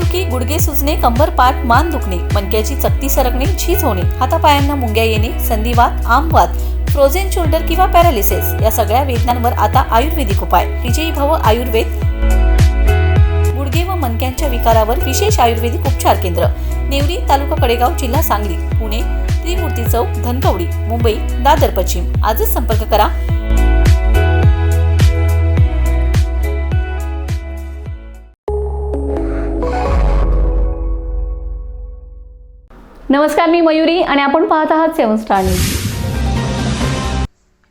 पाठदुखी, गुडघे सुजणे, कंबर पाठ मान दुखणे, मणक्याची चकती सरकणे, झीज होणे, हातापायांना मुंग्या येणे, संधिवात, आमवात, फ्रोझन शोल्डर किंवा पॅरालिसिस या सगळ्या वेदनांवर आता आयुर्वेदिक उपाय. विजयी भव आयुर्वेद. गुडघे व मणक्यांच्या विकारावर विशेष आयुर्वेदिक उपचार केंद्र. नेवरी, तालुका कडेगाव, जिल्हा सांगली. पुणे त्रिमूर्ती चौक, धनकवडी. मुंबई दादर पश्चिम. आजच संपर्क करा. नमस्कार, मी मयुरी आणि आपण पाहत आहात 7 स्टार न्यूज.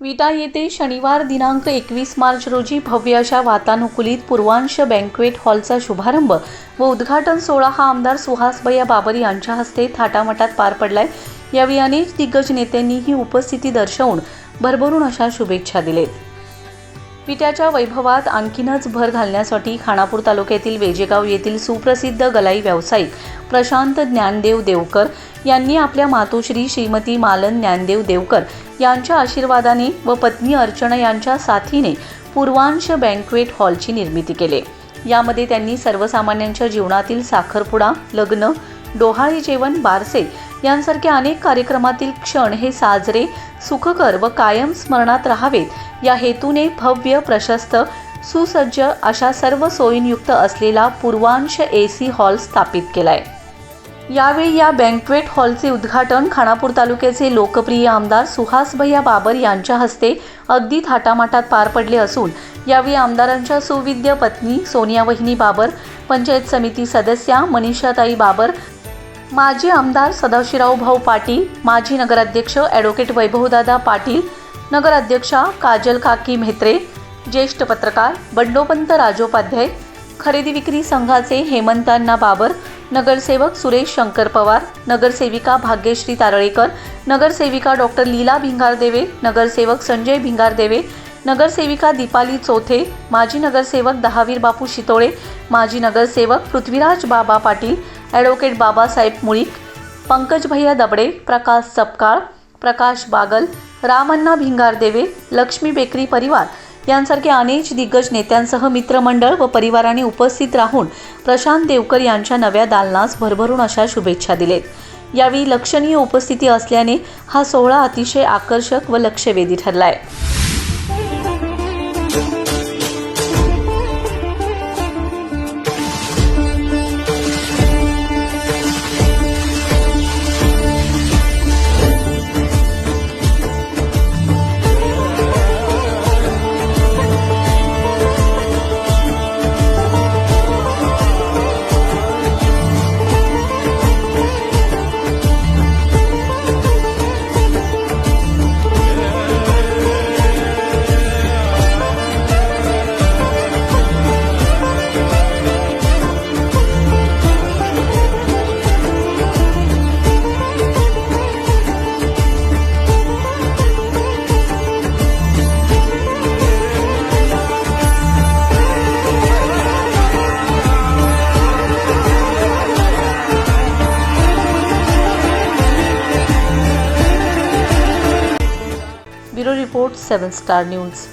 विटा येथे शनिवार दिनांक 21 मार्च रोजी भव्य अशा वातानुकूलित पूर्वांश बँक्वेट हॉलचा शुभारंभ व उद्घाटन सोहळा हा आमदार सुहासभैया बाबर यांच्या हस्ते थाटामाटात पार पडलाय. यावेळी अनेक दिग्गज नेत्यांनीही उपस्थिती दर्शवून भरभरून अशा शुभेच्छा दिलेत. विट्याच्या वैभवात आणखीनच भर घालण्यासाठी खानापूर तालुक्यातील वेजेगाव येथील सुप्रसिद्ध गलाई व्यावसायिक प्रशांत ज्ञानदेव देवकर यांनी आपल्या मातोश्री श्रीमती मालन ज्ञानदेव देवकर यांच्या आशीर्वादाने व पत्नी अर्चना यांच्या साथीने पूर्वांश बँक्वेट हॉलची निर्मिती केली. यामध्ये त्यांनी सर्वसामान्यांच्या जीवनातील साखरपुडा, लग्न, डोहाळे जेवण, बारसे यांसारख्या अनेक कार्यक्रमातील क्षण हे साजरे, सुखकर व कायम स्मरणात राहावेत या हेतूने भव्य, प्रशस्त, सुसज्ज अशा सर्व सोयींयुक्त असलेला पूर्वांश AC हॉल स्थापित केलाय. यावेळी या बँक्वेट हॉलचे उद्घाटन खानापूर तालुक्याचे लोकप्रिय आमदार सुहासभैया बाबर यांच्या हस्ते अगदी थाटामाटात पार पडले असून यावेळी आमदारांच्या सुविद्य पत्नी सोनिया वहिनी बाबर, पंचायत समिती सदस्या मनीषाताई बाबर, माजी आमदार सदाशिवराव भाऊ पाटील, माजी नगराध्यक्ष ॲडव्होकेट वैभवदादा पाटील, नगराध्यक्षा काजल काकी म्हेत्रे, ज्येष्ठ पत्रकार बंडोपंत राजोपाध्याय, खरेदी विक्री संघाचे हेमंतांना बाबर, नगरसेवक सुरेश शंकर पवार, नगरसेविका भाग्यश्री तारळेकर, नगरसेविका डॉक्टर लीला भिंगारदेवे, नगरसेवक संजय भिंगारदेवे, नगरसेविका दीपाली चौथे, माजी नगरसेवक दहावीर बापू शितोळे, माजी नगरसेवक पृथ्वीराज बाबा पाटील, ॲडव्होकेट बाबासाहेब मुळीक, पंकज भैया दबडे, प्रकाश सपकाळ, प्रकाश बागल, रामण्णा भिंगारदेवे, लक्ष्मी बेकरी परिवार यांसारख्या अनेक दिग्गज नेत्यांसह मित्रमंडळ व परिवाराने उपस्थित राहून प्रशांत देवकर यांच्या नव्या दालनास भरभरून अशा शुभेच्छा दिलेत. यावेळी लक्षणीय उपस्थिती असल्याने हा सोहळा अतिशय आकर्षक व लक्षवेधी ठरलाय. Bureau report 7 star news.